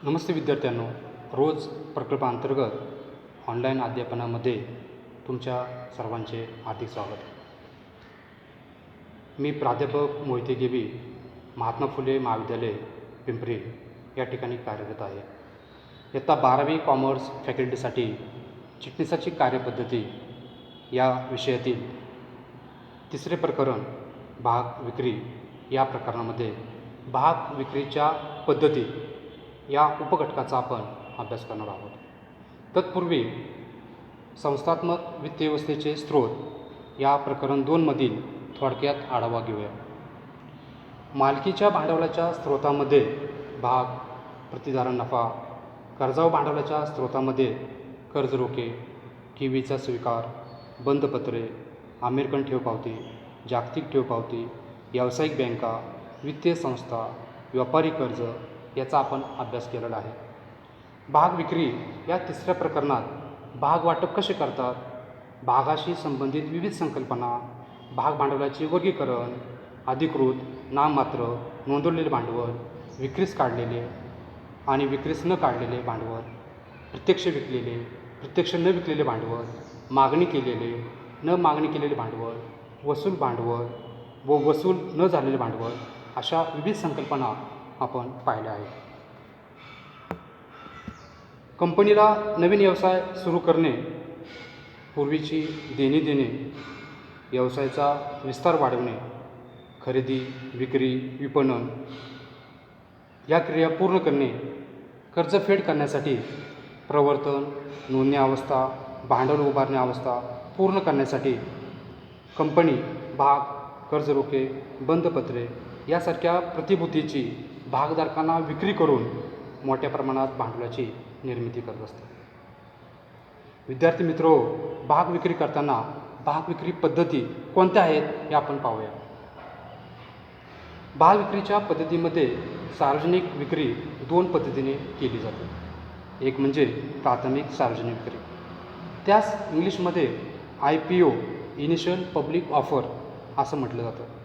नमस्ते विद्यार्थ्यांनो, रोज प्रकल्पांतर्गत ऑनलाईन अध्यापनामध्ये तुमच्या सर्वांचे हार्दिक स्वागत. मी प्राध्यापक मोहिते गेबी, महात्मा फुले महाविद्यालय पिंपरी या ठिकाणी कार्यरत आहे. इयत्ता 12वी कॉमर्स फॅकल्टीसाठी चिटणीसाची कार्यपद्धती या विषयातील तिसरे प्रकरण भाग विक्री या प्रकरणामध्ये भाग विक्रीच्या पद्धती या उपघटकाचा आपण अभ्यास करणार आहोत. तत्पूर्वी संस्थात्मक वित्तव्यवस्थेचे स्रोत या प्रकरण 2 मधील थोडक्यात आढावा घेऊया. मालकीच्या भांडवलाच्या स्रोतामध्ये भाग, प्रतिधारण नफा, कर्जाऊ भांडवलाच्या स्रोतामध्ये कर्ज रोखे, ठेवीचा स्वीकार, बंधपत्रे, अमेरिकन ठेव पावती, जागतिक ठेव पावती, व्यावसायिक बँका, वित्तीय संस्था, व्यापारी कर्ज याचा आपण अभ्यास केलेला आहे. भाग विक्री या तिसऱ्या प्रकरणात भाग वाटप कसे करतात, भागाशी संबंधित विविध संकल्पना, भाग भांडवलाचे वर्गीकरण, अधिकृत, नाममात्र, नोंदवलेले भांडवल, विक्रीस काढलेले आणि विक्रीस न काढलेले भांडवल, प्रत्यक्ष विकलेले, प्रत्यक्ष न विकलेले भांडवल, मागणी केलेले, न मागणी केलेले भांडवल, वसूल भांडवल व वसूल न झालेले भांडवल अशा विविध संकल्पना आपण पाहिल्या आहेत. कंपनीला नवीन व्यवसाय सुरू करणे, पूर्वीची देणी देणे, व्यवसायाचा विस्तार वाढवणे, खरेदी, विक्री, विपणन या क्रिया पूर्ण करणे, कर्जफेड करण्यासाठी प्रवर्तन, नोंदणी अवस्था, भांडवल उभारणी अवस्था पूर्ण करण्यासाठी कंपनी भाग, कर्ज रोखे, बंधपत्रे यासारख्या प्रतिभूतीची भागधारकांना विक्री करून मोठ्या प्रमाणात भांडवलाची निर्मिती करत असते. विद्यार्थी मित्रो, भाग विक्री करताना भाग विक्री पद्धती कोणत्या आहेत हे आपण पाहूया. भाग विक्रीच्या पद्धतीमध्ये सार्वजनिक विक्री 2 पद्धतीने केली जाते. एक म्हणजे प्राथमिक सार्वजनिक विक्री, त्यास इंग्लिशमध्ये IPO इनिशियल पब्लिक ऑफर असं म्हटलं जातं.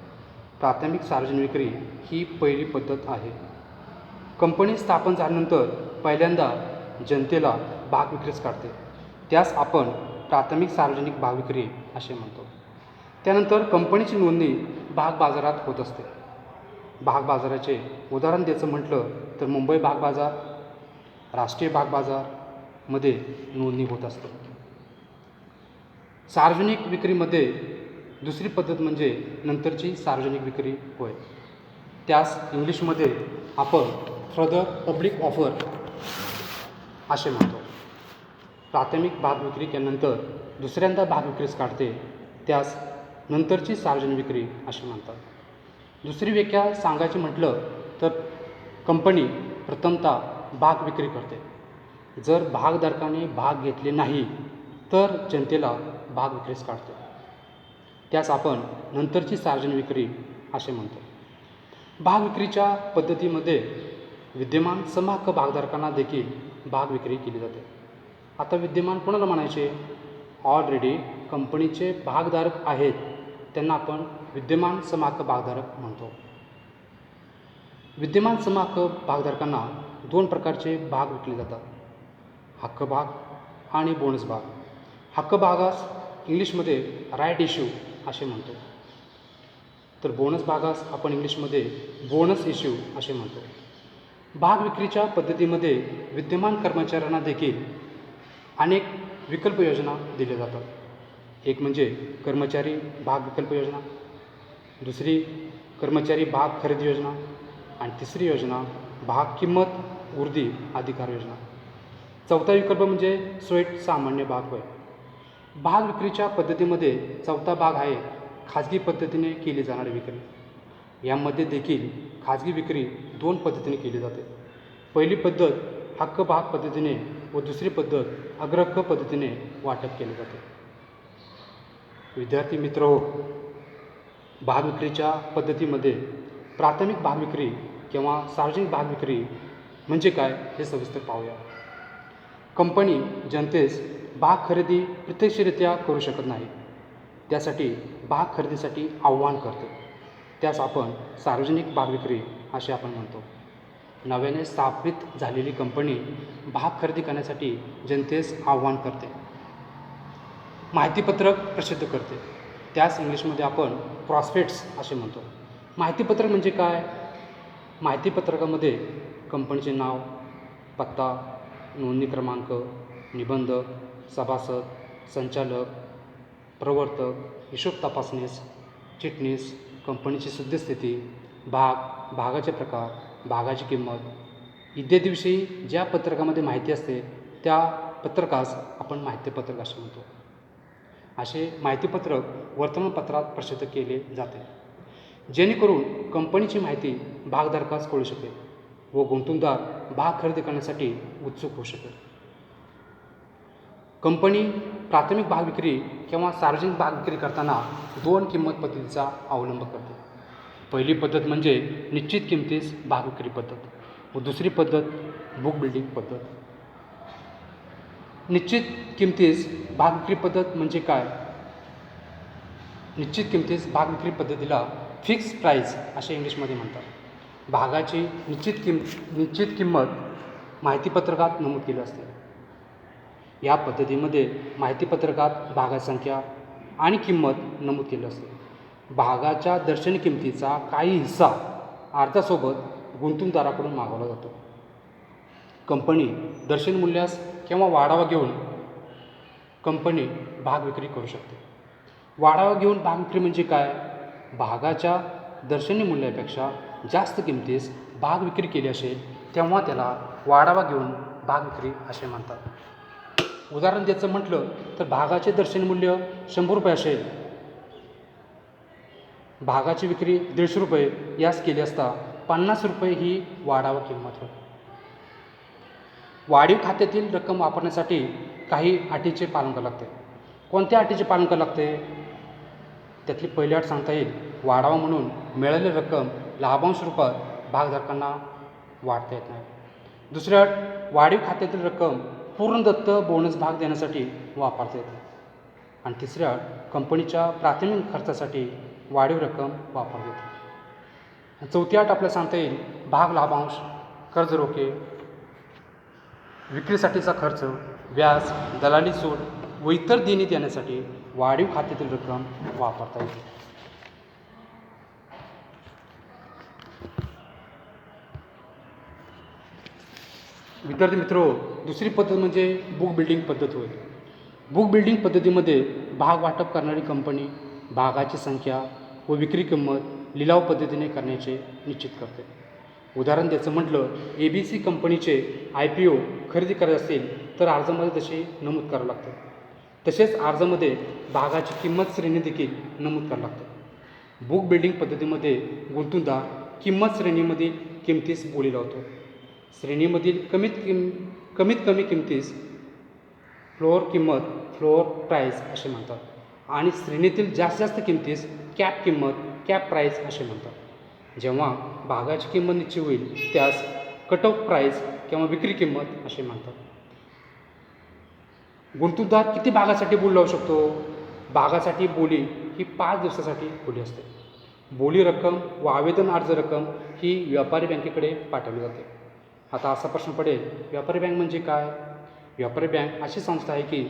प्राथमिक सार्वजनिक विक्री ही पहिली पद्धत आहे. कंपनी स्थापन झाल्यानंतर पहिल्यांदा जनतेला भाग विक्रीस काढते, त्यास आपण प्राथमिक सार्वजनिक भाग विक्री असे म्हणतो. त्यानंतर कंपनीची नोंदणी भाग बाजारात होत असते. भाग बाजाराचे उदाहरण द्यायचं म्हटलं तर मुंबई भाग बाजार, राष्ट्रीय भाग बाजारमध्ये नोंदणी होत असते. सार्वजनिक विक्रीमध्ये दुसरी पद्धत म्हणजे नंतरची सार्वजनिक विक्री होय. त्यास इंग्लिशमध्ये आपण फर्दर पब्लिक ऑफर असे म्हणतो. प्राथमिक भाग विक्री केल्यानंतर दुसऱ्यांदा भाग विक्रीस काढते, त्यास नंतरची सार्वजनिक विक्री असे म्हणतात. दुसरी व्याख्या सांगायची म्हटलं तर कंपनी प्रथमतः भाग विक्री करते. जर भागधारकाने भाग घेतले नाही तर जनतेला भाग विक्रीस काढते, त्यास आपण नंतरची सार्वजनिक विक्री असे म्हणतो. भाग विक्रीच्या पद्धतीमध्ये विद्यमान समहक्क भागधारकांना देखील भाग विक्री केली जाते. आता विद्यमान कोणाला म्हणायचे? ऑलरेडी कंपनीचे भागधारक आहेत त्यांना आपण विद्यमान समहक्क भागधारक म्हणतो. विद्यमान समहक्क भागधारकांना 2 प्रकारचे भाग विकले जातात, हक्क भाग आणि बोनस भाग. हक्क भागास इंग्लिशमध्ये राईट इश्यू असे म्हणतो, तर बोनस भागास आपण इंग्लिशमध्ये बोनस इश्यू असे म्हणतो. भाग विक्रीच्या पद्धतीमध्ये विद्यमान कर्मचाऱ्यांना देखील अनेक विकल्प योजना दिल्या जातात. एक म्हणजे कर्मचारी भाग विकल्प योजना, दुसरी कर्मचारी भाग खरेदी योजना आणि तिसरी योजना भाग किंमत वृद्धी अधिकार योजना. चौथा विकल्प म्हणजे स्वेट सामान्य भाग होय. भाग विक्रीच्या पद्धतीमध्ये चौथा भाग आहे खाजगी पद्धतीने केली जाणारी विक्री. यामध्ये देखील खाजगी विक्री 2 पद्धतीने केली जाते. पहिली पद्धत हक्क भाग पद्धतीने व दुसरी पद्धत अग्रहक्क पद्धतीने वाटप केले जाते. विद्यार्थी मित्रहो, भाग विक्रीच्या पद्धतीमध्ये प्राथमिक भाग विक्री किंवा सार्वजनिक भाग विक्री म्हणजे काय हे सविस्तर पाहूया. कंपनी जनतेस भाग खरेदी प्रत्यक्षरित्या करू शकत नाही, त्यासाठी भाग खरेदीसाठी आव्हान करते, त्यास आपण सार्वजनिक भाग विक्री असे आपण म्हणतो. नव्याने स्थापित झालेली कंपनी भाग खरेदी करण्यासाठी जनतेस आव्हान करते, माहितीपत्रक प्रसिद्ध करते. त्यास इंग्लिशमध्ये आपण प्रॉस्पेक्ट्स असे म्हणतो. माहितीपत्रक म्हणजे काय? माहितीपत्रकामध्ये कंपनीचे नाव, पत्ता, नोंदणी क्रमांक, निबंधक, सभासद, संचालक, प्रवर्तक, हिशोब तपासनीस, चिटणीस, कंपनीची सद्यस्थिती, भागाचे प्रकार, भागाची किंमत इत्यादीविषयी ज्या पत्रकामध्ये माहिती असते त्या पत्रकास आपण माहितीपत्रक असे म्हणतो. असे माहितीपत्रक वर्तमानपत्रात प्रसिद्ध केले जाते, जेणेकरून कंपनीची माहिती भागधारकास कळू शकेल व गुंतवणूकदार भाग खरेदी करण्यासाठी उत्सुक होऊ शकेल. कंपनी प्राथमिक भाग विक्री किंवा सार्वजनिक भाग विक्री करताना 2 किंमत पद्धतीचा अवलंब करते. पहिली पद्धत म्हणजे निश्चित किमतीस भाग विक्री पद्धत व दुसरी पद्धत बुक बिल्डिंग पद्धत. निश्चित किमतीस भाग विक्री पद्धत म्हणजे काय? निश्चित किमतीस भाग विक्री पद्धतीला फिक्स प्राईस असे इंग्लिशमध्ये म्हणतात. भागाची निश्चित किंमत माहितीपत्रकात नमूद केली असते. या पद्धतीमध्ये माहितीपत्रकात भागाची संख्या आणि किंमत नमूद केली असते. भागाच्या दर्शनी किमतीचा काही हिस्सा अर्जासोबत गुंतवणूकदाराकडून मागवला जातो. कंपनी दर्शनी मूल्यास किंवा वाढावा घेऊन कंपनी भाग विक्री करू शकते. वाढावा घेऊन भाग विक्री म्हणजे काय? भागाच्या दर्शनी मूल्यापेक्षा जास्त किमतीस भाग विक्री केली असेल तेव्हा त्याला वाढावा घेऊन भाग विक्री असे म्हणतात. उदाहरण द्यायचं म्हटलं तर भागाचे दर्शनी मूल्य 100 रुपये असेल, भागाची विक्री 150 रुपये यास केली असता 50 रुपये ही वाढावा किंमत होय. वाढीव खात्यातील रक्कम वापरण्यासाठी काही अटीचे पालन करावे लागते. कोणत्या अटीचे पालन करावे लागते? त्यातली पहिली अट सांगता येईल, वाढावा म्हणून मिळालेली रक्कम लाभांश रूपात भागधारकांना वाढता येत नाही. दुसरी अट, वाढीव खात्यातील रक्कम पूर्ण दत्त बोनस भाग देण्यासाठी वापरता येते. आणि तिसरी अट, कंपनीच्या प्राथमिक खर्चासाठी वाढीव रक्कम वापरता येते. चौथी अट आपल्याला सांगता येईल, भाग लाभांश, कर्ज रोखे, विक्रीसाठीचा खर्च, व्याज, दलाली सूट व इतर देणी देण्यासाठी वाढीव खात्यातील रक्कम वापरता येते. विद्यार्थी मित्रो, दुसरी पद्धत म्हणजे बुक बिल्डिंग पद्धत होय. बुक बिल्डिंग पद्धतीमध्ये भाग वाटप करणारी कंपनी भागाची संख्या व विक्री किंमत लिलाव पद्धतीने करण्याचे निश्चित करते. उदाहरण द्यायचं म्हटलं, ABC कंपनीचे IPO खरेदी करायचे असेल तर अर्जामध्ये तसे नमूद करावं लागतं. तसेच अर्जामध्ये भागाची किंमत श्रेणी देखील नमूद करावं लागतं. बुक बिल्डिंग पद्धतीमध्ये गुंतवणूकदार किंमत श्रेणीमधील किमतीस बोली लावतो. श्रेणीमधील कमीत कमी किमतीस फ्लोअर प्राईस असे म्हणतात आणि श्रेणीतील जास्त किमतीस कॅप प्राईस असे म्हणतात. जेव्हा भागाची किंमत निश्चित होईल त्यास कट ऑफ प्राईस किंवा विक्री किंमत असे म्हणतात. गुंतवणूकदार किती भागासाठी बोली लावू शकतो? भागासाठी बोली ही 5 दिवसासाठी बोली असते. बोली रक्कम व आवेदन अर्ज रक्कम ही व्यापारी बँकेकडे पाठवली जाते. आता असा प्रश्न पडेल, व्यापारी बँक म्हणजे काय? व्यापारी बँक अशी संस्था आहे की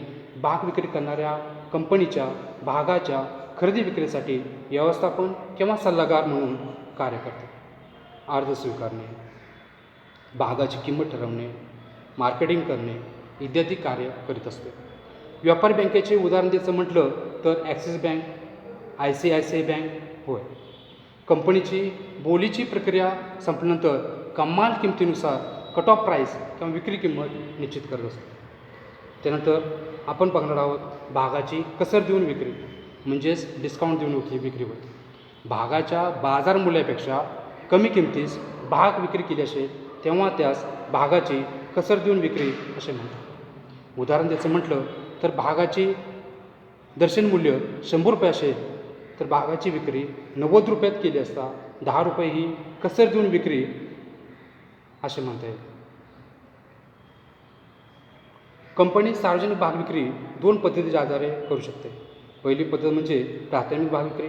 भाग विक्री करणाऱ्या कंपनीच्या भागाच्या खरेदी विक्रीसाठी व्यवस्थापन किंवा सल्लागार म्हणून कार्य करते. अर्ज स्वीकारणे, भागाची किंमत ठरवणे, मार्केटिंग करणे इत्यादी कार्य करीत असते. व्यापारी बँकेचे उदाहरण द्यायचं म्हटलं तर ॲक्सिस बँक, ICICI बँक होय. कंपनीची बोलीची प्रक्रिया संपल्यानंतर कमाल किमतीनुसार कट ऑफ प्राईस किंवा विक्री किंमत निश्चित करत असते. त्यानंतर आपण बघणार आहोत भागाची कसर देऊन विक्री म्हणजेच डिस्काउंट देऊन विक्री होते. भागाच्या बाजार मूल्यापेक्षा कमी किमतीस भाग विक्री केली असेल तेव्हा त्यास भागाची कसर देऊन विक्री असे म्हणतात. उदाहरण द्यायचं म्हटलं तर भागाची दर्शन मूल्य 100 रुपये असेल तर भागाची विक्री 90 रुपयात केली असता 10 रुपये ही कसर देऊन विक्री असे म्हणता येईल. कंपनी सार्वजनिक भाग विक्री 2 पद्धतीच्या आधारे करू शकते. पहिली पद्धत म्हणजे प्राथमिक भाग विक्री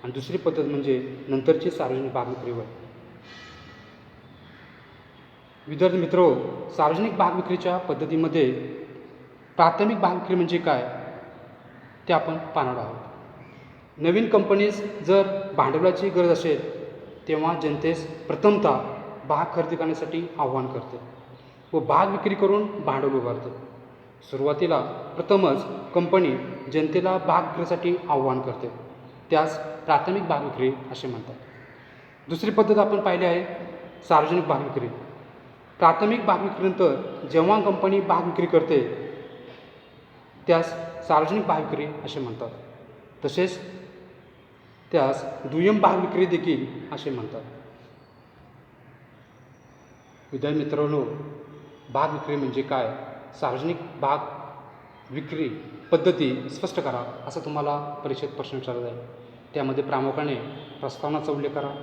आणि दुसरी पद्धत म्हणजे नंतरची सार्वजनिक भाग विक्री होय. विद्यार्थी मित्रो, सार्वजनिक भाग विक्रीच्या पद्धतीमध्ये प्राथमिक भाग विक्री म्हणजे काय ते आपण पाहणार आहोत. नवीन कंपनीज जर भांडवलाची गरज असेल तेव्हा जनतेस प्रथमतः भाग खरेदी करण्यासाठी आव्हान करते व भाग विक्री करून भांडवल उभारते. सुरुवातीला प्रथमच कंपनी जनतेला भाग विक्रीसाठी आव्हान करते, त्यास प्राथमिक भाग विक्री असे म्हणतात. दुसरी पद्धत आपण पाहिली आहे सार्वजनिक भाग विक्री. प्राथमिक भाग विक्रीनंतर जेव्हा कंपनी भाग विक्री करते त्यास सार्वजनिक भाग विक्री असे म्हणतात. तसेच त्यास दुय्यम भाग विक्री देखील असे म्हणतात. विद्यार्थी मित्रांनो, भाग विक्री म्हणजे काय, सार्वजनिक भाग विक्री पद्धती स्पष्ट करा असं तुम्हाला परीक्षेत प्रश्न विचारला जाईल. त्यामध्ये प्रामुख्याने प्रस्तावनाचा उल्लेख करा,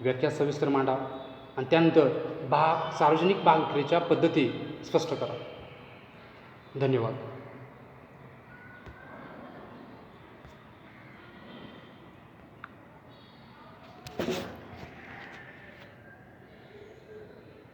व्याख्या सविस्तर मांडा आणि त्यानंतर सार्वजनिक भाग विक्रीच्या पद्धती स्पष्ट करा. धन्यवाद.